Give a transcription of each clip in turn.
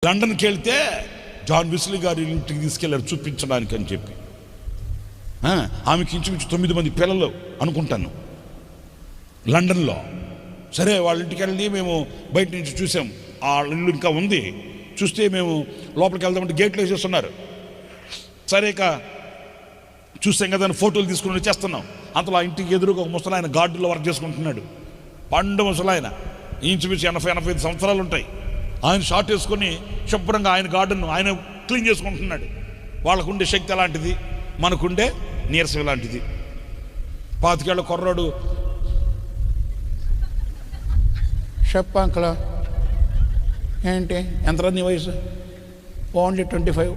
లండన్కి వెళ్తే John Wesley గారి ఇంటికి తీసుకెళ్ళారు చూపించడానికి అని చెప్పి. ఆమెకి ఇంచుమించు 9 మంది పిల్లలు అనుకుంటాను లండన్లో. సరే వాళ్ళ ఇంటికి వెళ్ళి మేము బయట నుంచి చూసాం, ఆ ఇల్లు ఇంకా ఉంది. చూస్తే మేము లోపలికి వెళ్దామంటే గేట్లు వేసేస్తున్నారు. సరే ఇక చూసాం కదా, ఫోటోలు తీసుకుని వచ్చేస్తున్నాం. అంతలో ఆ ఇంటికి ఎదురుగా ఒక ముసలాయన గార్డులో వర్క్ చేసుకుంటున్నాడు. పండు ముసలాయన, ఇంచుమించు 80-85 సంవత్సరాలు ఉంటాయి. ఆయన షార్ట్ వేసుకొని శుభ్రంగా ఆయన గార్డెన్ ఆయన క్లీన్ చేసుకుంటున్నాడు. వాళ్ళకుండే శక్తి ఎలాంటిది, మనకుండే నీరసం ఎలాంటిది. 25 ఏళ్ల కుర్రాడు, చెప్పంకలా ఏంటి ఎంత నీ వయసు? ఓన్లీ 25.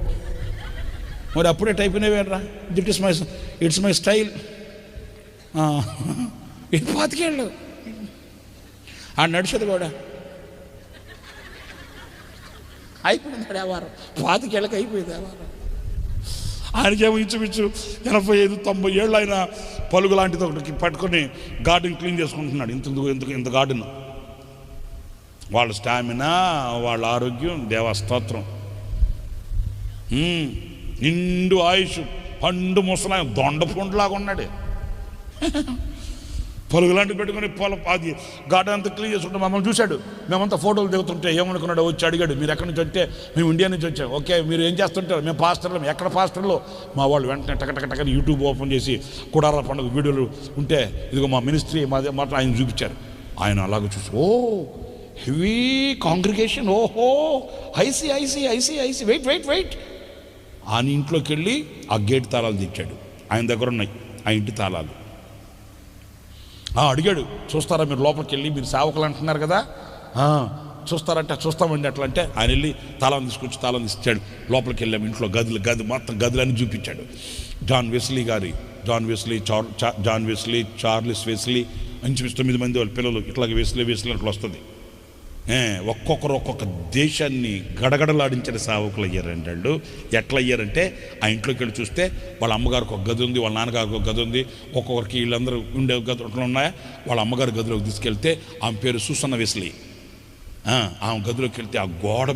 మరి అప్పుడే టైప్ అయినవేరా, ఇట్స్ మై స్టైల్. 25 ఏళ్ళు ఆ నడిచేది కూడా అయిపోయింది. వ్యవహారం 25 ఏళ్ళకి అయిపోయింది వ్యవహారం. ఆయనకేమో ఇంచుమించు 85-90 ఏళ్ళు. ఆయన పలుగు లాంటిది ఒకటి పట్టుకొని గార్డెన్ క్లీన్ చేసుకుంటున్నాడు. ఇంత గార్డెన్. వాళ్ళ స్టామినా, వాళ్ళ ఆరోగ్యం దేవస్తోత్రం. నిండు ఆయుష్, పండు ముసలాయన దొండపండులాగా ఉన్నాడు. పలుగు లాంటివి పెట్టుకుని అది గార్డెన్ అంతా క్లీన్ చేసుకుంటే మమ్మల్ని చూశాడు. మేమంతా ఫోటోలు దిగుతుంటే ఏమనుకున్నాడు, వచ్చి అడిగాడు, మీరు ఎక్కడి నుంచి వచ్చే? మేము ఇండియా నుంచి వచ్చాం. ఓకే, మీరు ఏం చేస్తుంటారు? మేము పాస్టర్లు. ఎక్కడ పాస్టర్లో? మా వాళ్ళు వెంటనే టకటకని యూట్యూబ్ ఓపెన్ చేసి కుడార పండుగ వీడియోలు ఉంటే ఇదిగో మా మినిస్ట్రీ మాట ఆయన చూపించారు. ఆయన అలాగ చూసి, ఓ హెవీ కాంగ్రిగేషన్, ఓహో ఐసి వెయిట్. ఆయన ఇంట్లోకి వెళ్ళి ఆ గేట్ తాళాలు తెచ్చాడు. ఆయన దగ్గర ఉన్నాయి ఆ ఇంటి తాళాలు. అడిగాడు, చూస్తారా మీరు లోపలికి వెళ్ళి? మీరు సేవకులు అంటున్నారు కదా, చూస్తారంటే చూస్తామండి. అట్లా అంటే ఆయన వెళ్ళి తాళం తీసుకొచ్చి తాళం ఇచ్చాడు. లోపలికి వెళ్ళాము. ఇంట్లో గది మొత్తం గదులని చూపించాడు. జాన్ వెస్లీ, చార్లెస్ వెస్లీ, ఇంచుమించు 9 మంది వాళ్ళ పిల్లలు. ఇట్లాగే వెస్లీ అట్లా వస్తుంది. ఒక్కొక్కరు ఒక్కొక్క దేశాన్ని గడగడలాడించిన సేవకులు అయ్యారండి వాళ్ళు. ఎట్లా అయ్యారంటే, ఆ ఇంట్లోకి వెళ్ళి చూస్తే వాళ్ళ అమ్మగారికి ఒక గది ఉంది, వాళ్ళ నాన్నగారికి ఒక గది ఉంది. ఒక్కొక్కరికి వీళ్ళందరూ ఉండే గదులు ఉన్నాయా. వాళ్ళ అమ్మగారి గదిలోకి తీసుకెళ్తే ఆమె పేరు సూసన్న వెస్లీ. ఆమె గదిలోకి వెళ్తే ఆ గోడ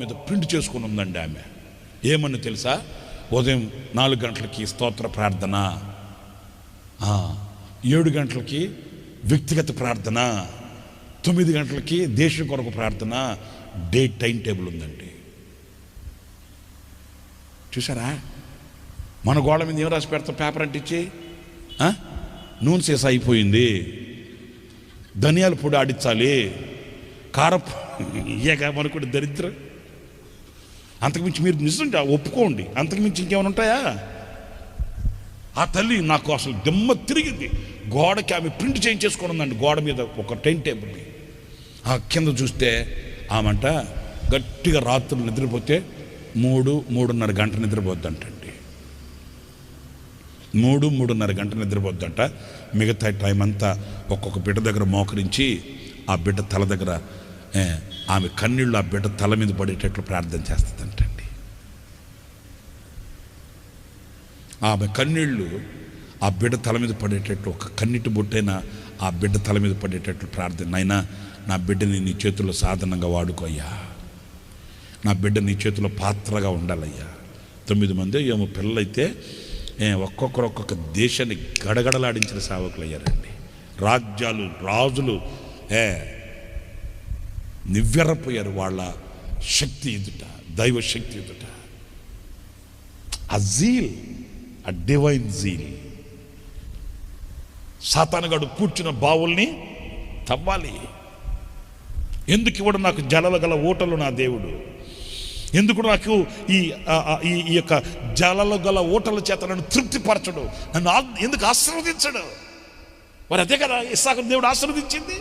మీద ప్రింట్ చేసుకుని ఉందండి ఆమె. ఏమని తెలుసా? ఉదయం 4 గంటలకి స్తోత్ర ప్రార్థన, 7 గంటలకి వ్యక్తిగత ప్రార్థన, 9 గంటలకి దేశం కొరకు ప్రార్థన. డేట్ టైం టేబుల్ ఉందండి. చూసారా? మన గోడ మీద ఏం రాసి పెడతాం? పేపర్ అంటించి నూనె సీసా అయిపోయింది, ధనియాల పొడి ఆడించాలి, కారపు ఇయ్యగా మనకు దరిద్రం. అంతకుమించి మీరు నిజంగా ఒప్పుకోండి, అంతకుమించి ఇంకేమైనా ఉంటాయా? ఆ తల్లి నాకు అసలు దిమ్మ తిరిగింది. గోడకి ఆమె ప్రింట్ చేయించేసుకొని ఉందండి, గోడ మీద ఒక టైం టేబుల్ని. ఆ కింద చూస్తే ఆమంట గట్టిగా రాత్రులు నిద్రపోతే 3-3.5 గంట నిద్రపోద్దంటండి. 3-3.5 గంట నిద్రపోద్దంట. మిగతా టైం అంతా ఒక్కొక్క బిడ్డ దగ్గర మోకరించి ఆ బిడ్డ తల దగ్గర ఆమె కన్నీళ్ళు ఆ బిడ్డ తల మీద పడేటట్లు ప్రార్థన చేస్తుందంటండి. ఆమె కన్నీళ్ళు ఆ బిడ్డ తల మీద పడేటట్లు, ఒక కన్నీటి బొట్టైనా ఆ బిడ్డ తల మీద పడేటట్లు ప్రార్థన. నాయనా, నా బిడ్డని నీ చేతుల్లో సాధనంగా వాడుకోయ్యా, నా బిడ్డ నీ చేతిలో పాత్రగా ఉండాలయ్యా. 9 మంది ఏమో పిల్లలైతే ఒక్కొక్కరు ఒక్కొక్క దేశాన్ని గడగడలాడించిన సేవకులు అయ్యారండి. రాజ్యాలు, రాజులు నివ్వెరపోయారు వాళ్ళ శక్తి ఎదుట, దైవ శక్తి ఎదుట. ఆ జీల్, ఆ డివైన్ జీల్. సాతానుగాడు కూర్చున్న బావుల్ని తవ్వాలి. ఎందుకు ఇవ్వడు నాకు జలలు గల ఊటలు నా దేవుడు? ఎందుకు నాకు ఈ యొక్క జలలు గల ఊటల చేత నన్ను తృప్తిపరచడు? నన్ను ఎందుకు ఆశీర్వదించడు? మరి అదే కదా ఇస్సాకు దేవుడు ఆశీర్వదించింది.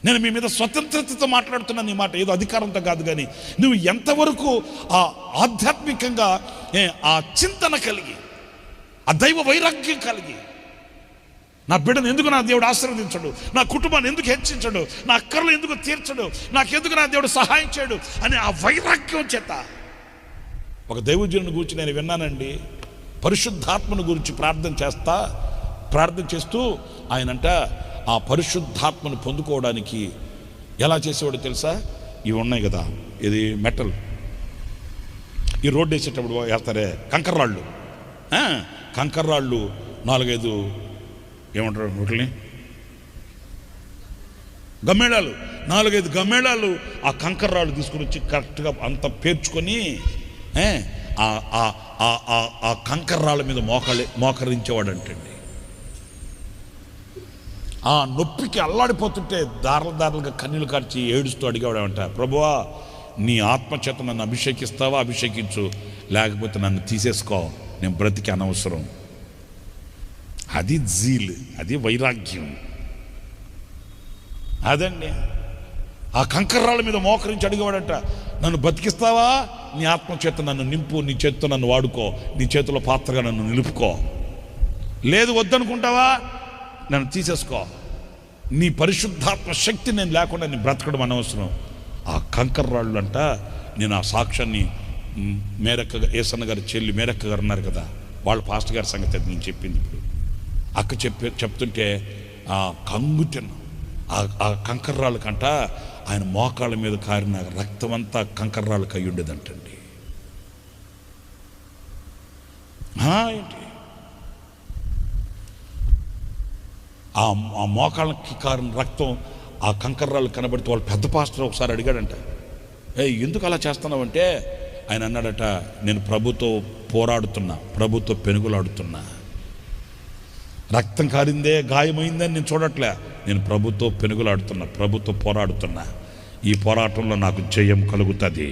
నేను మీ మీద స్వతంత్రతతో మాట్లాడుతున్నాను. ఈ మాట ఏదో అధికారంతో కాదు, కానీ నువ్వు ఎంతవరకు ఆ ఆధ్యాత్మికంగా ఆ చింతన కలిగి, ఆ దైవ వైరాగ్యం కలిగి, నా బిడ్డను ఎందుకు నా దేవుడు ఆశీర్వదించడు, నా కుటుంబాన్ని ఎందుకు హెచ్చించడు, నా అక్కర్లు ఎందుకు తీర్చడు, నాకెందుకు నా దేవుడు సహాయం చేయడు అని ఆ వైరాగ్యం చేత. ఒక దైవజనుని గురించి నేను విన్నానండి. పరిశుద్ధాత్మను గురించి ప్రార్థన చేస్తూ ఆయనంట ఆ పరిశుద్ధాత్మను పొందుకోవడానికి ఎలా చేసేవాడు తెలుసా? ఇవి ఉన్నాయి కదా, ఇది మెటల్, ఈ రోడ్డు వేసేటప్పుడు వేస్తారే కంకర్రాళ్ళు, కంకర్రాళ్ళు 4-5 ఏమంటారు వీటిని, గమ్మేళాలు, 4-5 గమ్మేళాలు ఆ కంకర్రాళ్ళు తీసుకుని వచ్చి కరెక్ట్గా అంత పేర్చుకొని ఆ కంకర్రాళ్ళ మీద మోకరించేవాడంటండి. ఆ నొప్పికి అల్లాడిపోతుంటే దారులుగా కన్నీళ్ళు కార్చి ఏడుస్తూ అడిగేవాడంట, ప్రభువా నీ ఆత్మచేత నన్ను అభిషేకిస్తావా, అభిషేకించు, లేకపోతే నన్ను తీసేసుకో, నేను బ్రతికి అనవసరం. అది జీల్, అది వైరాగ్యం. అదండి ఆ కంకర్రాళ్ళ మీద మోకరించి అడిగేవాడంట, నన్ను బతికిస్తావా, నీ ఆత్మచేత నన్ను నింపు, నీ చేతితో నన్ను వాడుకో, నీ చేతిలో పాత్రగా నన్ను నిలుపుకో, లేదు వద్దనుకుంటావా నన్ను తీసేసుకో, నీ పరిశుద్ధాత్మ శక్తి నేను లేకుండా నేను బ్రతకడం అనవసరం. ఆ కంకర్రాళ్ళు అంట, నేను ఆ సాక్ష్యాన్ని ఏసన్న గారి చెల్లి మేరక్క గారు ఉన్నారు కదా, వాళ్ళ పాస్టర్ గారి సంగతి అది నేను చెప్పింది. ఇప్పుడు అక్క చెప్తుంటే ఆ కంగుతిన్న ఆ కంకర్రాళ్ళ కంట ఆయన మోకాళ్ళ మీద కారిన రక్తం అంతా కంకర్రాళ్ళకి అయి ఉండేదంటండి. ఏంటి ఆ మోకాళ్ళకి కారిన రక్తం ఆ కంకర్రాళ్ళు కనబడితే వాళ్ళు పెద్ద పాస్టర్ ఒకసారి అడిగాడంట, ఎందుకు అలా చేస్తున్నావంటే ఆయన అన్నాడట, నేను ప్రభుతో పోరాడుతున్నా, ప్రభుతో పెనుగులాడుతున్నా, రక్తం కారిందే గాయమైందని నేను చూడట్లే, నేను ప్రభుతో పెనుగులాడుతున్నా, ప్రభుతో పోరాడుతున్నా, ఈ పోరాటంలో నాకు జయం కలుగుతుంది,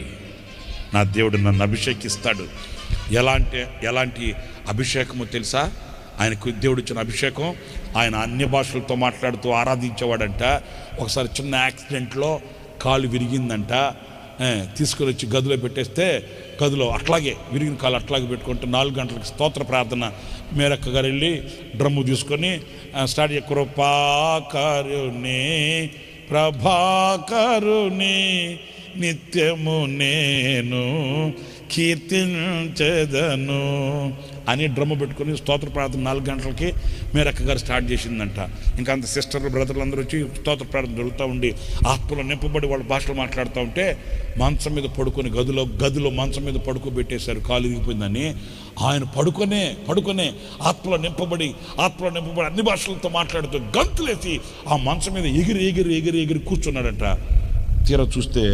నా దేవుడు నన్ను అభిషేకిస్తాడు. ఎలాంటి అభిషేకమో తెలుసా? ఆయనకు దేవుడు ఇచ్చిన అభిషేకం, ఆయన అన్య భాషలతో మాట్లాడుతూ ఆరాధించేవాడంట. ఒకసారి చిన్న యాక్సిడెంట్లో కాలు విరిగిందంట, తీసుకొని వచ్చి గదిలో పెట్టేస్తే గదిలో అట్లాగే విరిగిన కాలు అట్లాగే పెట్టుకుంటూ 4 గంటలకు స్తోత్ర ప్రార్థన మేరక్క గారు వెళ్ళి డ్రమ్ము తీసుకొని స్టార్ట్ చేయ, కృపాకరుణే ప్రభాకరుణే నిత్యము నేను కీర్తించెదను అని డ్రమ్ము పెట్టుకొని స్తోత్ర ప్రార్థన 4 గంటలకి మేరక్క గారు స్టార్ట్ చేసిందంట. ఇంకా అంత సిస్టర్లు బ్రదర్లు అందరూ వచ్చి స్తోత్ర ప్రార్థన జరుగుతూ ఉండి ఆత్మలో నింపబడి వాళ్ళ భాషలు మాట్లాడుతూ ఉంటే మంచం మీద పడుకొని గదిలో మంచం మీద పడుకోబెట్టేశారు, కాలు ఇరిగిపోయిందని. ఆయన పడుకొనే ఆత్మలో నింపబడి అన్ని భాషలతో మాట్లాడుతూ గంతులేసి ఆ మంచం మీద ఎగిరి కూర్చున్నాడంట. తీరా చూస్తే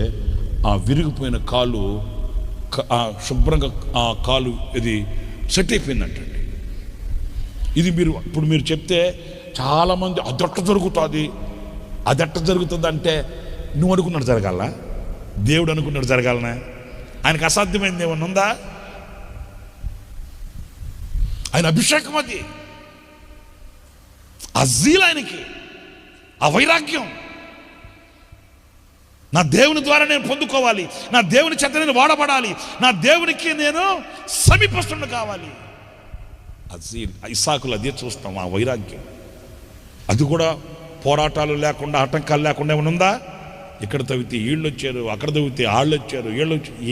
ఆ విరిగిపోయిన కాలు శుభ్రంగా ఆ కాలు ఇది సెట్ అయిపోయిందంటండి. ఇది ఇప్పుడు మీరు చెప్తే చాలామంది అదెట్ట జరుగుతుంది అంటే, నువ్వు అనుకున్నట్టు జరగాల, దేవుడు అనుకున్నట్టు జరగాలనా? ఆయనకు అసాధ్యమైంది ఏమన్నా ఉందా? ఆయన అభిషేకం అది, ఆ జీల్ ఆయనకి, ఆ వైరాగ్యం, నా దేవుని ద్వారా నేను పొందుకోవాలి, నా దేవుని చేత నేను వాడబడాలి, నా దేవునికి నేను సమీపస్తుడు కావాలి. అది ఇస్సాకులు అదే చూస్తాం, ఆ వైరాగ్యం. అది కూడా పోరాటాలు లేకుండా ఆటంకాలు లేకుండా ఏమైనా ఉందా? ఇక్కడ తవ్వితే వీళ్ళు వచ్చారు, అక్కడ తవ్వితే వాళ్ళు వచ్చారు,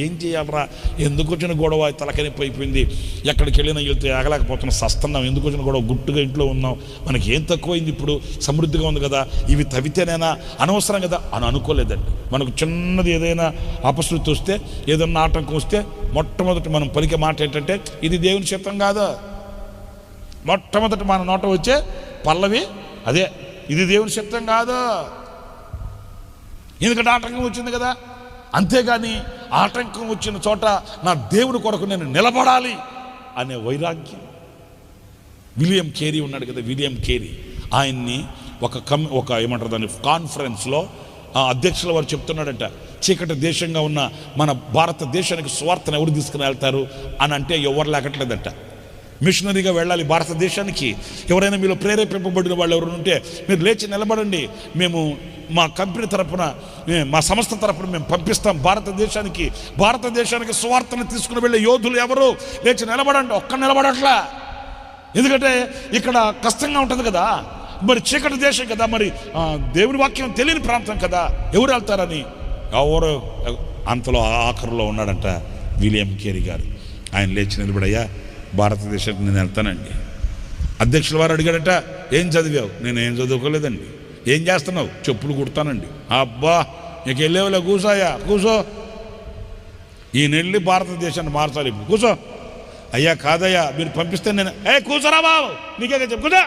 ఏం చేయాలరా, ఎందుకు వచ్చిన గొడవ తలకనిప్పి అయిపోయింది, ఎక్కడికి వెళ్ళినా వెళ్తే ఆగలేకపోతున్నాం, సస్తున్నాం, ఎందుకు వచ్చిన గొడవ, గుట్టుగా ఇంట్లో ఉన్నాం, మనకి ఏం తక్కువైంది, ఇప్పుడు సమృద్ధిగా ఉంది కదా, ఇవి తవ్వితేనైనా అనవసరం కదా అని అనుకోలేదండి. మనకు చిన్నది ఏదైనా అపశృతి వస్తే, ఏదైనా ఆటంకం వస్తే మొట్టమొదటి మనం పలికే మాట ఏంటంటే, ఇది దేవుని చిత్తం కాదా. మొట్టమొదటి మన నోట వచ్చే పల్లవి అదే, ఇది దేవుని చిత్తం కాదు, ఎందుకంటే ఆటంకం వచ్చింది కదా. అంతేగాని ఆటంకం వచ్చిన చోట నా దేవుని కొరకు నేను నిలబడాలి అనే వైరాగ్యం. విలియం కేరీ ఉన్నాడు కదా, విలియం కేరీ, ఆయన్ని ఒక ఏమంటారు దాన్ని కాన్ఫరెన్స్లో అధ్యక్షుల వారు చెప్తున్నాడంట, చీకటి దేశంగా ఉన్న మన భారతదేశానికి స్వార్థను ఎవరు తీసుకుని వెళ్తారు అని అంటే ఎవరు లేకట్లేదంట. మిషనరీగా వెళ్ళాలి భారతదేశానికి, ఎవరైనా మీలో ప్రేరేపింపబడిన వాళ్ళు ఎవరు ఉంటే మీరు లేచి నిలబడండి, మేము మా కంపెనీ తరఫున, మా సంస్థ తరఫున మేము పంపిస్తాం భారతదేశానికి స్వార్థను తీసుకుని వెళ్ళే యోధులు ఎవరు లేచి నిలబడండి. ఒక్క నిలబడట్లా, ఎందుకంటే ఇక్కడ కష్టంగా ఉంటుంది కదా, మరి చీకటి దేశం కదా, మరి దేవుని వాక్యం తెలియని ప్రాంతం కదా, ఎవరు వెళ్తారని ఎవరు. అంతలో ఆఖరులో ఉన్నాడంట విలియం కేరీ గారు. ఆయన లేచి నిలబడయ్యా, భారతదేశానికి నేను వెళ్తానండి. అధ్యక్షుల వారు అడిగాడట, ఏం చదివావు? నేను ఏం చదువుకోలేదండి. ఏం చేస్తున్నావు? చెప్పులు కుడతానండి. అబ్బా నీకు వెళ్ళేవాళ్ళే కూర్చోయా, కూర్చో. ఈయన వెళ్ళి భారతదేశాన్ని మార్చాలి ఇప్పుడు. కూర్చో. అయ్యా కాదయ్యా మీరు పంపిస్తే నేను కూర్చోరా బాబు, నీకే చెప్పు కూర్చో.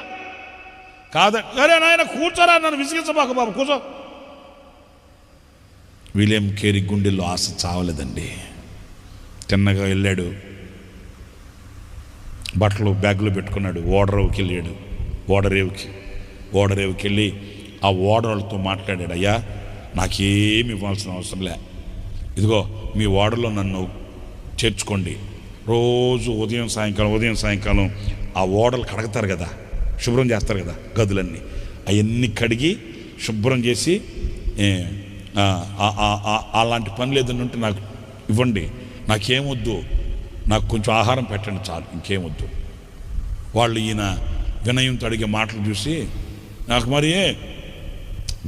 అరే నాయన కూర్చోరా, నన్ను విసిగించబాకు బాబు, కూర్చో. విలియం కేరీ గుండెల్లో ఆశ చావలేదండి. తిన్నగా వెళ్ళాడు, బట్టలు బ్యాగులో పెట్టుకున్నాడు, ఓడరేవుకి వెళ్ళాడు. ఓడరేవుకి వెళ్ళి ఆ ఓడలతో మాట్లాడాడు. అయ్యా నాకేమి ఇవ్వాల్సిన అవసరం లే, ఇదిగో మీ ఓడలో నన్ను చేర్చుకోండి. రోజు ఉదయం సాయంకాలం ఆ ఓడలు కడగతారు కదా, శుభ్రం చేస్తారు కదా గదులన్నీ, అవన్నీ కడిగి శుభ్రం చేసి అలాంటి పనులు ఏదైనా ఉంటే నాకు ఇవ్వండి, నాకేమొద్దు, నాకు కొంచెం ఆహారం పెట్టండి చాలు, ఇంకేమొద్దు. వాళ్ళు ఈయన వినయంతో అడిగే మాటలు చూసి, నాకు మరి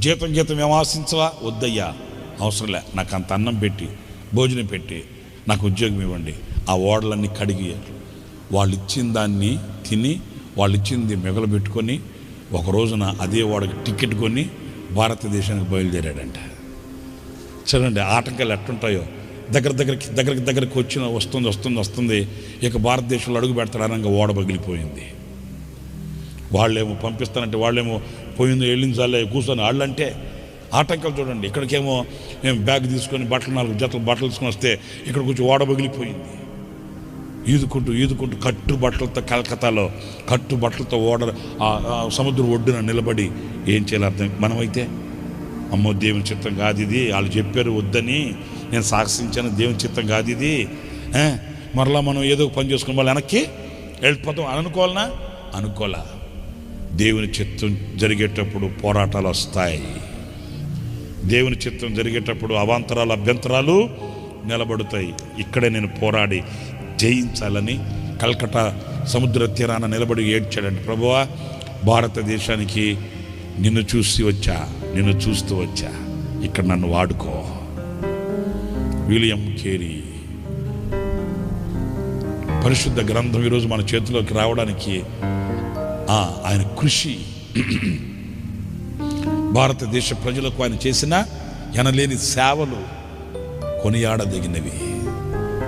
జీతం ఏం ఆశించవా? వద్దయ్యా, అవసరంలే, నాకు అంత అన్నం పెట్టి భోజనం పెట్టి నాకు ఉద్యోగం ఇవ్వండి. ఆ ఓడలన్నీ కడిగి వాళ్ళు ఇచ్చిన దాన్ని తిని, వాళ్ళు ఇచ్చింది మిగలబెట్టుకొని ఒక రోజున అదే ఓడకి టికెట్ కొని భారతదేశానికి బయలుదేరాడంట. చూడండి ఆటంకాలు ఎట్టుంటాయో. దగ్గరికి వస్తుంది. ఇక భారతదేశంలో అడుగు పెడతాడు అనగా ఓడ పగిలిపోయింది. వాళ్ళేమో పంపిస్తానంటే వాళ్ళేమో పోయిందో వెళ్ళించాలే కూర్చొని వాళ్ళంటే ఆటంకాలు చూడండి. ఇక్కడికేమో మేము బ్యాగ్ తీసుకొని 4 జతలు బట్టలు తీసుకొని వస్తే ఇక్కడ కొంచెం ఓడ పగిలిపోయింది. ఈదుకుంటూ కట్టుబట్టలతో కలకత్తాలో కట్టుబట్టలతో ఓడ సముద్రం ఒడ్డున నిలబడి ఏం చేయాలి అర్థం. మనమైతే అమ్మో దేవుని చిత్తం కాదు ఇది, వాళ్ళు చెప్పారు వద్దని, నేను సాక్షించాను, దేవుని చిత్తం కాదు ఇది, మరలా మనం ఏదో పని చేసుకుని వాళ్ళు వెనక్కి వెళ్ళిపోతాం అనుకోవాలనా? అనుకోలే. దేవుని చిత్తం జరిగేటప్పుడు పోరాటాలు వస్తాయి. దేవుని చిత్తం జరిగేటప్పుడు అవాంతరాలు అభ్యంతరాలు నిలబడతాయి. ఇక్కడే నేను పోరాడి జయించాలని కల్కటా సముద్ర తీరాన నిలబడి ఏడ్చాడండి. ప్రభువా, భారతదేశానికి నిన్ను చూస్తూ వచ్చా, ఇక్కడ నన్ను వాడుకో. విలియం కేరీ పరిశుద్ధ గ్రంథం ఈరోజు మన చేతిలోకి రావడానికి ఆయన కృషి, భారతదేశ ప్రజలకు ఆయన చేసిన ఎనలేని సేవలు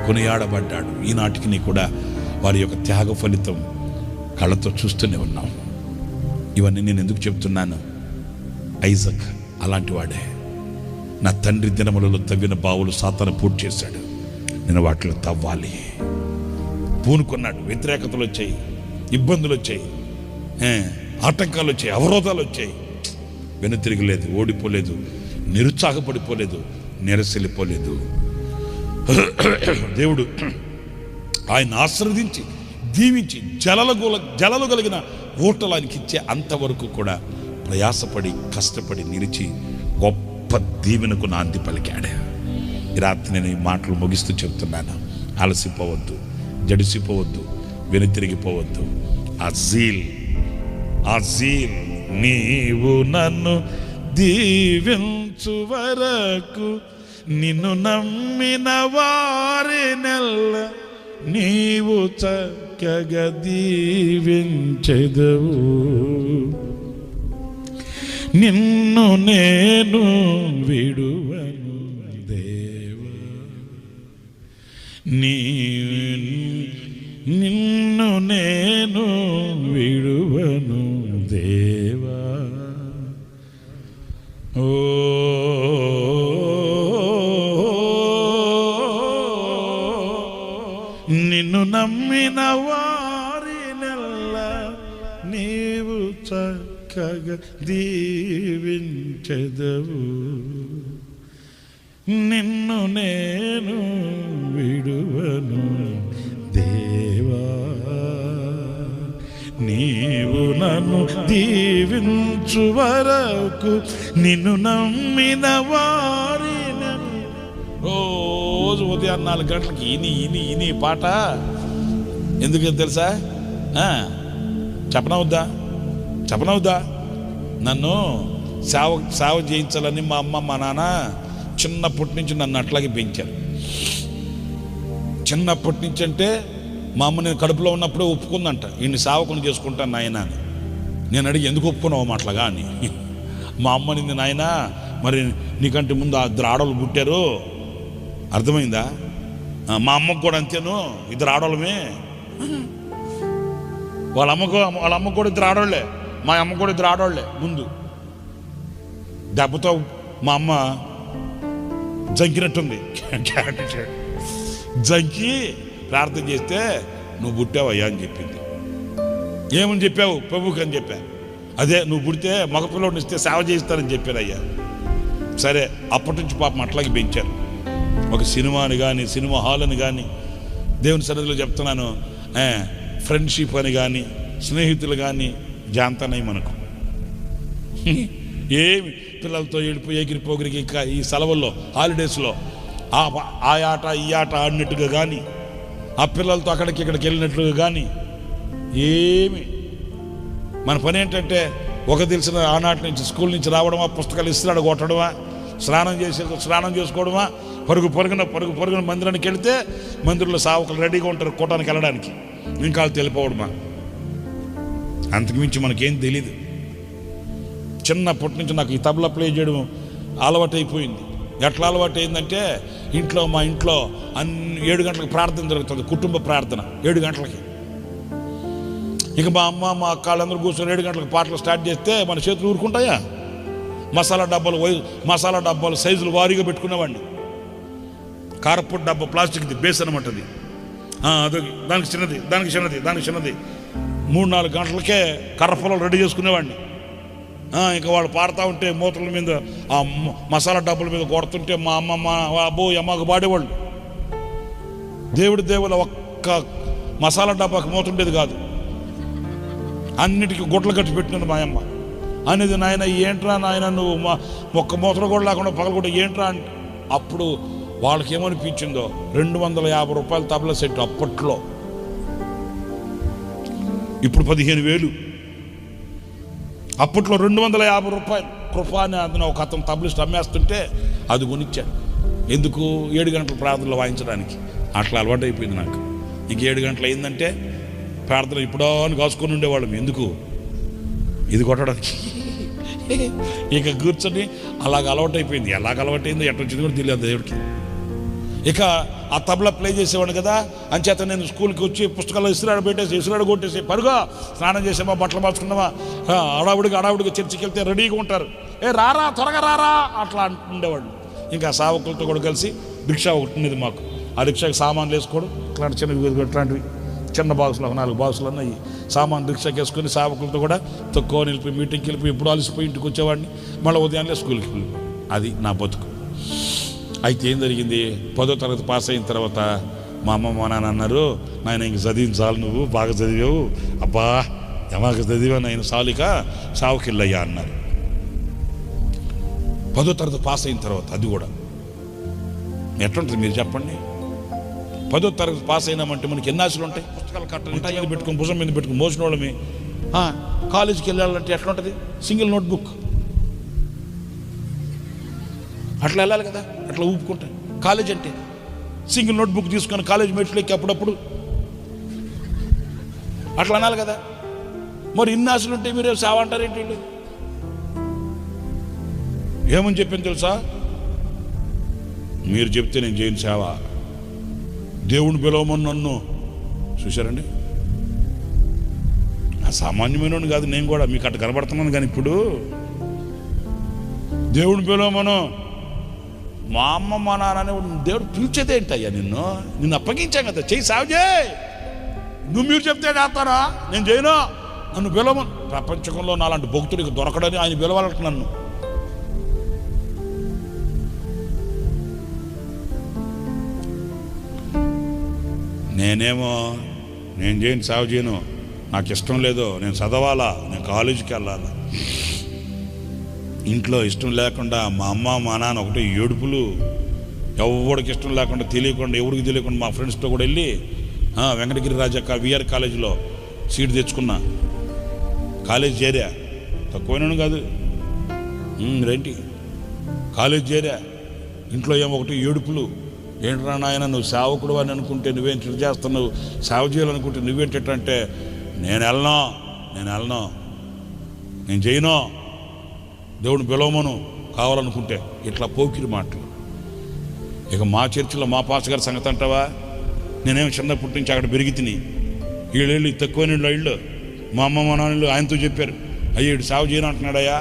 కొనియాడబడ్డాడు. ఈనాటికి కూడా వారి యొక్క త్యాగ ఫలితం కళ్ళతో చూస్తూనే ఉన్నాం. ఇవన్నీ నేను ఎందుకు చెప్తున్నాను? ఐజక్ అలాంటి వాడే. నా తండ్రి దినములలో తవ్విన బావులు సాతాను పూర్తి చేశాడు, నేను వాటిలో తవ్వాలి. పూనుకున్నాడు. వ్యతిరేకతలు వచ్చాయి, ఇబ్బందులు వచ్చాయి, ఆటంకాలు వచ్చాయి, అవరోధాలు వచ్చాయి. వెనుతిరగలేదు, ఓడిపోలేదు, నిరుత్సాహపడిపోలేదు, నిరసిల్లిపోలేదు. దేవుడు ఆయన ఆశీర్వదించి దీవించి జలలు కలిగిన ఓటలు ఆయనకి ఇచ్చే అంతవరకు కూడా ప్రయాసపడి కష్టపడి నిలిచి గొప్ప దీవెనకు నాంది పలికాడు. ఈ రాత్రి నేను ఈ మాటలు ముగిస్తూ చెప్తున్నాను. అలసిపోవద్దు, జడిసిపోవద్దు, వెనుతిరిగిపోవద్దు. ఆ జీల్ నీవు నన్ను దీవించు వరకు, నిన్ను నమ్మిన వారినెల్ల నీవు చక్కగా దీవించెదవు. నిన్ను నేను విడువను దేవా, నిన్ను నేను విడువను దేవా. ఓ నిన్ను నమ్మిన వారినెల్ల నీవు చక్కగా దీవించెదవు. నిన్ను నేను విడువను దేవా, నీవు నన్ను దీవించు వరకు, నిన్ను నమ్మిన వారిని. రోజు ఉదయం 4 గంటలకి ఇని పాట ఎందుకు తెలుసా? చెప్పనవుద్దా? నన్ను సేవ చేయించాలని మా అమ్మ మా నాన్న చిన్నప్పటి నుంచి నన్ను అట్లాగే పెంచారు. చిన్నప్పటి నుంచి అంటే మా అమ్మ నేను కడుపులో ఉన్నప్పుడే ఒప్పుకుందంట, ఈయన్ని సేవకుని చేసుకుంటాను నాయన అని. నేను అడిగి ఎందుకు ఒప్పుకున్నావు అట్లాగా అని. మా అమ్మ నింది, నాయన మరి నీకంటే ముందు ఆ ఇద్దరు ఆడవాళ్ళు పుట్టారు, అర్థమైందా? మా అమ్మకు కూడా అంతేను, ఇద్దరు ఆడవాళ్ళమే. వాళ్ళ అమ్మకు కూడా ఇద్దరు ఆడవాళ్ళే, మా అమ్మ కూడా ఇద్దరు ఆడవాళ్ళే. ముందు దెబ్బతో మా అమ్మ జంకినట్టుంది, జంకి ప్రార్థన చేస్తే నువ్వు పుట్టావయ్యా అని చెప్పింది. ఏమని చెప్పావు? ప్రభుకి అని చెప్పా. అదే నువ్వు పుడితే మగపిల్లోడిని ఇస్తే సేవ చేస్తానని చెప్పారు అయ్యా. సరే, అప్పటి నుంచి పాపం అట్లాగే పెంచారు. ఒక సినిమాని కానీ, సినిమా హాల్ అని కానీ, దేవుని సన్నిధిలో చెప్తున్నాను, ఫ్రెండ్షిప్ అని కానీ, స్నేహితులు కానీ జాంతనై మనకు ఏమి పిల్లలతో ఎగిరిపోగిరికి ఈ సెలవుల్లో, హాలిడేస్లో ఆ ఆట ఈ ఆట ఆడినట్టుగా కానీ, ఆ పిల్లలతో అక్కడికి ఇక్కడికి వెళ్ళినట్లుగా కానీ ఏమి. మన పని ఏంటంటే ఒక తెలిసిన ఆనాటి నుంచి స్కూల్ నుంచి రావడమా, పుస్తకాలు ఇస్తున్నాడు కొట్టడమా, స్నానం చేసుకోవడమా, పరుగున మందిరానికి వెళితే మందిరంలో సావకులు రెడీగా ఉంటారు కోటానికి వెళ్ళడానికి, ఇంకా తెలిపోవడమా. అంతకుమించి మనకేం తెలీదు. చిన్నప్పటి నుంచి నాకు ఈ తబలా ప్లే చేయడం అలవాటు అయిపోయింది. ఎట్లా అలవాటు అయిందంటే, మా ఇంట్లో 7 గంటలకు ప్రార్థన జరుగుతుంది, కుటుంబ ప్రార్థన 7 గంటలకి. ఇక మా అమ్మ మా అక్కలందరూ కూర్చొని 7 గంటలకు పాటలు స్టార్ట్ చేస్తే మన చేతులు ఊరుకుంటాయా? మసాలా డబ్బాలు సైజులు వారీగా పెట్టుకునేవాడిని. కారపొడి డబ్బా ప్లాస్టిక్ది, బేస్ అనమాట అది. అది దానికి చిన్నది 3-4 గంటలకే కర్రపొలాలు రెడీ చేసుకునేవాడిని. ఇంకా వాళ్ళు పాడుతూ ఉంటే మూతల మీద ఆ మసాలా డబ్బాల మీద కొడుతుంటే మా అమ్మకు పాడేవాళ్ళు. దేవుల ఒక్క మసాలా డబ్బాకి మూతుండేది కాదు, అన్నిటికీ గుడ్లు కట్టి పెట్టినది మా అమ్మ. అనేది, నాయన ఏంట్రా నాయన నువ్వు ఒక్క మూతలు కూడా లేకుండా పగలగొట్ట ఏంట్రా అంటే, అప్పుడు వాళ్ళకి ఏమనిపించిందో 250 రూపాయల తబలా సెట్ అప్పట్లో. ఇప్పుడు 15,000. అప్పట్లో 250 రూపాయలు. కృపాని అతను ఒక అతను తబలిస్ట్ అమ్మేస్తుంటే అది కొనిచ్చాడు. ఎందుకు? 7 గంటల ప్రార్థనలు వాయించడానికి. అట్లా అలవాటు అయిపోయింది నాకు. ఇంక 7 గంటలు అయిందంటే ప్రార్థన ఇప్పుడో అని కాసుకొని ఉండేవాళ్ళం. ఎందుకు? ఇది కొట్టడానికి. ఇక కూర్చొని అలాగ అలవాటు అయిపోయింది. ఎలాగ అలవాటైందో ఎట్టొచ్చింది కూడా తెలియదు దేవుడికి. ఇక ఆ తబలా ప్లే చేసేవాడు కదా, అంచేత నేను స్కూల్కి వచ్చి పుస్తకాలు ఇసురాడు కొట్టేసి పరుగా స్నానం చేసామా, బట్టలు మార్చుకున్నామా, అడావుడిగా చర్చికి వెళ్తే రెడీగా ఉంటారు. రారా త్వరగా రారా అట్లా ఉండేవాళ్ళు. ఇంకా సావకులతో కూడా కలిసి రిక్షా ఒకటి ఉండేది మాకు. ఆ రిక్షాకి సామాన్లు వేసుకోవడం, ఇట్లాంటివి చిన్న బాక్సులు, 4 బాక్సులు అన్నాయి. సామాన్లు రిక్షాకి వేసుకొని సావకులతో కూడా తక్కువ నిలిపి మీటింగ్కి వెళ్ళిపోయి ఎప్పుడు అలసిపోయి ఇంటికి వచ్చేవాడిని. మళ్ళీ ఉదయాన్నే స్కూల్కి వెళ్ళిపోయి. అది నా బతుకు. అయితే ఏం జరిగింది, 10వ తరగతి పాస్ అయిన తర్వాత మా అమ్మ మా నాన్న అన్నారు, నాయన ఇంక చదివించాలి, నువ్వు బాగా చదివావు, అబ్బా ఎమాక చదివా నాయన, సాలిక సావుకిల్లయ్యా అన్నారు. 10వ తరగతి పాస్ అయిన తర్వాత అది కూడా ఎట్లుంటుంది మీరు చెప్పండి? 10వ తరగతి పాస్ అయినామంటే మనకి ఎన్ని ఆశలు ఉంటాయి? పుస్తకాలు కట్టాలి పెట్టుకుని భుజం మీద పెట్టుకుని మోసిన వాళ్ళమి. కాలేజీకి వెళ్ళాలంటే ఎట్లుంటుంది? సింగిల్ నోట్బుక్ అట్లా వెళ్ళాలి కదా, అట్లా ఊపుకుంటా. కాలేజ్ అంటే సింగిల్ నోట్బుక్ తీసుకొని కాలేజ్ మెట్లు ఎక్కి అప్పుడప్పుడు అట్లా అనాలి కదా. మరి ఇన్ని ఆశలు ఉంటే మీరే సేవ అంటారేంటి? ఏమని చెప్పింది తెలుసా? మీరు చెప్తే నేను చేయను సేవ, దేవుని పిలవమని నన్ను. చూశారండి, ఆ సామాన్యమైన కాదు, నేను కూడా మీకు అట్లా కనబడుతున్నాను. కానీ ఇప్పుడు దేవుని పిలవమను, మా అమ్మ మా నాన్న దేవుడు పిలిచేదేంటయ్యా? నిన్ను అప్పగించాం కదా, చెయ్యి సేవ చేయి. మీరు చెప్తే చేస్తారా? నేను చేయను, నన్ను పిలవమను. ప్రపంచంలో నాలాంటి భక్తుడికి దొరకడని ఆయన పిలవాలంట నన్ను. నేను చేయను, సేవ చేయను, నాకు ఇష్టం లేదు, నేను చదవాలా, నేను కాలేజీకి వెళ్ళాలా. ఇంట్లో ఇష్టం లేకుండా మా అమ్మ మా నాన్న ఒకటే ఏడుపులు. ఎవరికి ఇష్టం లేకుండా ఎవరికి తెలియకుండా మా ఫ్రెండ్స్తో కూడా వెళ్ళి వెంకటగిరి రాజక్క విఆర్ కాలేజీలో సీట్ తెచ్చుకున్నా, కాలేజ్ చేరా. తక్కువైనా కాదు, రేంటి కాలేజ్ చేరా. ఇంట్లో ఒకటి ఏడుపులు. ఏంట్రా నాయన, నువ్వు సేవకుడు అని అనుకుంటే నువ్వేం చెడు చేస్తున్నావు, సేవ చేయాలనుకుంటే నువ్వేంటంటే, నేను వెళ్ళను, నేను చేయను, దేవుడిని పిలవమను, కావాలనుకుంటే ఇట్లా పోకిరి మాటలు. ఇక మా చర్చిలో మా పాస్ గారి సంగతి అంటావా? నేనేమో చిన్నప్పటి నుంచి అక్కడ పెరిగి తిని వీళ్ళు తక్కువ నీళ్ళు ఇళ్ళు మా అమ్మ మా నాన్నలు ఆయనతో చెప్పారు, అయ్యా వీడు సేవ చేయను అంటున్నాడయ్యా.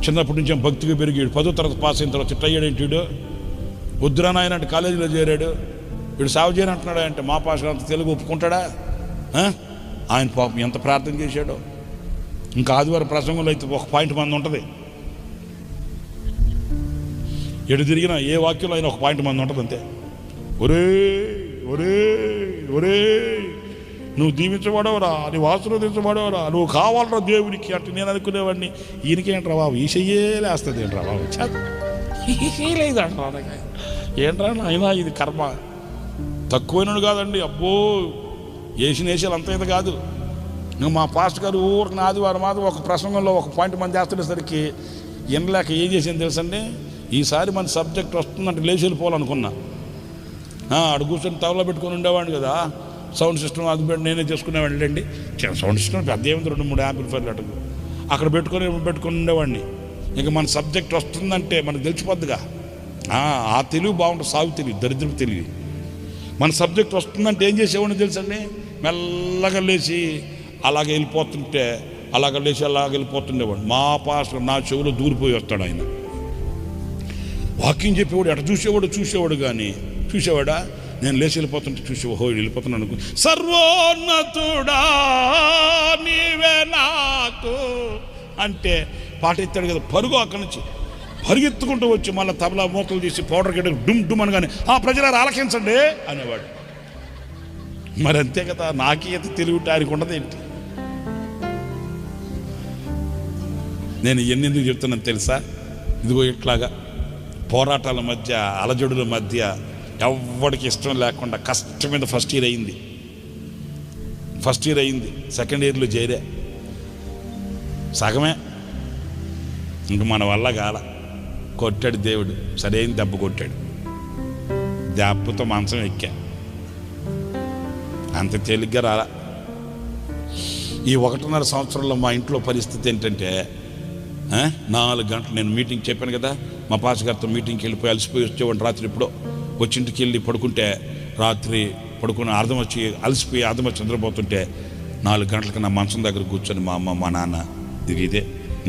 చిన్నప్పటి నుంచి భక్తిగా పెరిగాడు, 10వ తరగతి పాస్ అయిన తర్వాత చిట్టయ్యాడేంటి వీడు, వద్దురా నాయన అంటే కాలేజీలో చేరాడు, వీడు సేవ చేయను అంటున్నాడా అంటే మా పాస్ గారు అంత తెలుగు ఒప్పుకుంటాడా? ఆయన పాపం ఎంత ప్రార్థన చేశాడో. ఇంకా ఆదివారం ప్రసంగంలో అయితే ఒక పాయింట్ మంది ఉంటుంది, ఎటు తిరిగినా ఏ వాక్యంలో అయినా ఒక పాయింట్ మంది ఉంటుంది అంతే. ఒరే ఒరే ఒరే నువ్వు దీవించబడవరా, నువ్వు ఆశీర్వదించబడవరా, నువ్వు కావాలరా దేవుడికి అంటే నేను అనుకునేవాడిని. ఈయనకేంట్రా బాబు ఈ చెయ్యేలేస్తుంది ఏంట్రా బాబు, లేదంటారా ఏంట్రా అయినా ఇది కర్మ. తక్కువైనడు కాదండి, అబ్బో వేసినేసాలు అంత ఇది కాదు. నువ్వు మా పాస్టర్ గారు ఊరికి ఆదివారం ఒక ప్రసంగంలో ఒక పాయింట్ మంది చేస్తునేసరికి వినలేక ఏం చేసింది తెలుసండి, ఈసారి మన సబ్జెక్ట్ వస్తుందంటే లేచి వెళ్ళిపోవాలనుకున్నా. అడు కూర్చొని తవలో పెట్టుకొని ఉండేవాడిని కదా, సౌండ్ సిస్టమ్ అది నేనే చేసుకునేవాడిని అండి. సౌండ్ సిస్టమ్ పెద్ద ఏమింది, 2-3 యాంప్లిఫైర్లు అటు అక్కడ పెట్టుకొని ఉండేవాడిని. ఇక మన సబ్జెక్ట్ వస్తుందంటే మనకు తెలిసిపోద్దిగా. ఆ తెలివి బాగుంటుంది, సాగు తెలివి, దరిద్రపు తెలివి. మన సబ్జెక్ట్ వస్తుందంటే ఏం చేసేవాడిని తెలుసండి, మెల్లగా లేచి అలాగే వెళ్ళిపోతుంటే అలాగే వెళ్ళిపోతుండేవాడు. మా పాస్టర్ నా చెవులో దూరిపోయి వస్తాడు ఆయన. వాక్యం చెప్పేవాడు ఎట చూసేవాడు కానీ చూసేవాడా, నేను లేచి వెళ్ళిపోతుంటే చూసేవాడు, వెళ్ళిపోతున్నాను అనుకో. సర్వోన్నతుడా నీవే నాకు అంటే పాట ఎత్తాడు కదా, పరుగు అక్కడి నుంచి పరిగెత్తుకుంటూ వచ్చి మళ్ళీ తబలా మూతలు తీసి పౌడర్ గడ్డ డుమ్ డుమ్ అనగానే ప్రజలారు ఆలకించండి అనేవాడు. మరి అంతే కదా, నాకీత తెలివి ఆయనకు ఉండదేంటి. నేను ఎందుకు చెప్తున్నాను తెలుసా, ఇదిగో ఇట్లాగా పోరాటాల మధ్య అలజడుల మధ్య ఎవరికి ఇష్టం లేకుండా కష్టం మీద ఫస్ట్ ఇయర్ అయింది. సెకండ్ ఇయర్లో చేరే సగమే. ఇంక మన వల్ల కాల, కొట్టాడు దేవుడు, సరైన దెబ్బ కొట్టాడు. దెబ్బతో మంచం ఎక్కా, అంత తేలిగ్గా రాలా. ఈ 1.5 సంవత్సరంలో మా ఇంట్లో పరిస్థితి ఏంటంటే 4 గంటలు నేను మీటింగ్ చెప్పాను కదా, మా పాస్ గారితో మీటింగ్కి వెళ్ళిపోయి అలసిపోయి వచ్చేవాడిని. రాత్రి ఎప్పుడో వచ్చింటికి వెళ్ళి పడుకుంటే రాత్రి పడుకుని అలసిపోయి అర్థమొచ్చి నిద్రపోతుంటే 4 గంటలకి నా మంచం దగ్గర కూర్చొని మా అమ్మ మా నాన్న ఇదే,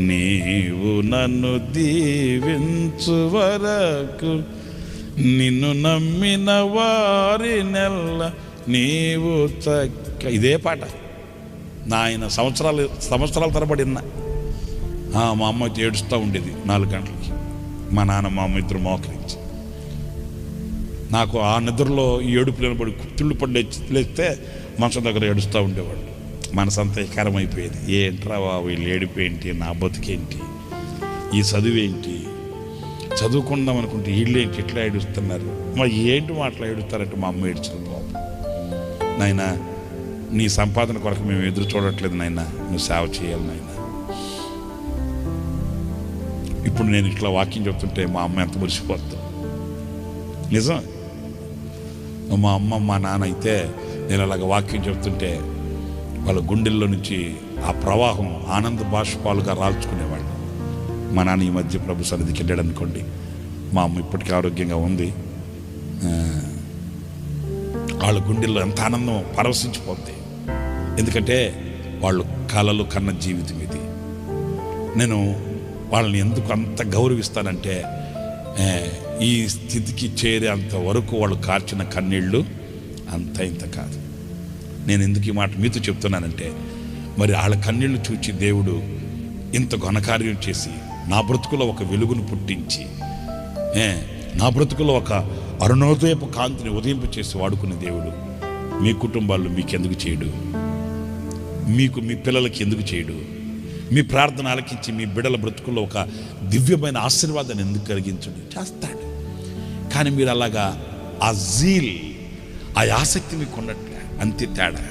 నీవు నన్ను దీవించు వరకు నిన్ను నమ్మిన వారి నెల్ల నీవు ఇదే పాట నాయన సంవత్సరాల తరబడి విన్నా. మా అమ్మ ఏడుస్తూ ఉండేది 4 గంటలకి, మా నాన్న మా అమ్మ ఇద్దరు మోకరించి. నాకు ఆ నిద్రలో ఈ ఏడుపులను పడి తుళ్ళు పడి లేస్తే మంచం దగ్గర ఏడుస్తూ ఉండేవాడు. మనసంతా వికారం అయిపోయేది. ఏంట్రా వీళ్ళు ఏడిపోయేంటి, నా బతుకేంటి, ఈ చదువేంటి, చదువుకుందాం అనుకుంటే వీళ్ళేంటి ఇట్లా ఏడుస్తున్నారు, మరి ఏంటి మాటలు ఏడుస్తారంటే మా అమ్మ ఏడ్చిన బాబు. నాయనా నీ సంపాదన కొరకు మేము ఎదురు చూడట్లేదు నాయనా, నువ్వు సేవ చేయాలి నాయనా. ఇప్పుడు నేను ఇట్లా వాక్యం చెప్తుంటే మా అమ్మ ఎంత మురిసిపోతుంది. నిజం, మా అమ్మ మా నాన్న అయితే నేను అలాగ వాక్యం చెప్తుంటే వాళ్ళ గుండెల్లో నుంచి ఆ ప్రవాహం ఆనంద బాష్పాలుగా రాల్చుకునేవాళ్ళు. మా నాన్న ఈ మధ్య ప్రభు సన్నిధికి వెళ్ళాడు అనుకోండి, మా అమ్మ ఇప్పటికీ ఆరోగ్యంగా ఉంది, వాళ్ళ గుండెల్లో ఎంత ఆనందం పరవశించిపోద్ది. ఎందుకంటే వాళ్ళు కలలు కన్న జీవితం ఇది. నేను వాళ్ళని ఎందుకు అంత గౌరవిస్తానంటే ఈ స్థితికి చేరేంత వరకు వాళ్ళు కార్చిన కన్నీళ్ళు అంత ఇంత కాదు. నేను ఎందుకు ఈ మాట మీతో చెప్తున్నానంటే, మరి వాళ్ళ కన్నీళ్లు చూచి దేవుడు ఇంత ఘనకార్యం చేసి నా బ్రతుకులో ఒక వెలుగును పుట్టించి నా బ్రతుకులో ఒక అరుణోదయపు కాంతిని ఉదయింపు చేసి వాడుకునే దేవుడు మీ కుటుంబాల్లో మీకెందుకు చేయడు, మీకు మీ పిల్లలకి ఎందుకు చేయడు? మీ ప్రార్థన ఆలకించి మీ బిడ్డల బ్రతుకుల్లో ఒక దివ్యమైన ఆశీర్వాదాన్ని ఎందుకు కలిగించడు? చేస్తాడు. కానీ మీరు అలాగా ఆ జీల్, ఆ ఆసక్తి మీకు ఉన్నట్లే, అంతే తేడా.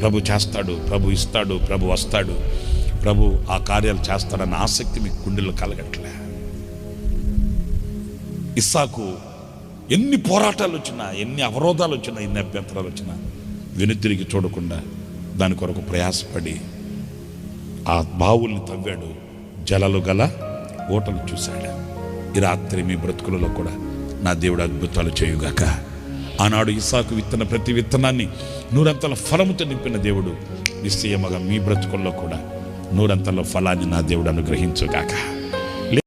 ప్రభు చేస్తాడు, ప్రభు ఇస్తాడు, ప్రభు వస్తాడు, ప్రభు ఆ కార్యాలు చేస్తాడన్న ఆసక్తి మీకు గుండెల్లో కలగట్లే. ఇస్సాకు ఎన్ని పోరాటాలు వచ్చినా, ఎన్ని అవరోధాలు వచ్చినా, ఎన్ని అభ్యంతరాలు వచ్చినా వెనుతిరిగి చూడకుండా దాని కొరకు ప్రయాసపడి ఆ బావుల్ని తవ్వాడు, జలాలు గల ఓటలు చూశాడు. ఈ రాత్రి మీ బ్రతుకులలో కూడా నా దేవుడు అద్భుతాలు చేయుగాక. ఆనాడు ఇస్సాకు విత్తన ప్రతి విత్తనాన్ని నూరంతల ఫలముతో నింపిన దేవుడు నిశ్చయముగా మీ బ్రతుకుల్లో కూడా నూరంతల ఫలాన్ని నా దేవుడు అనుగ్రహించుగాక.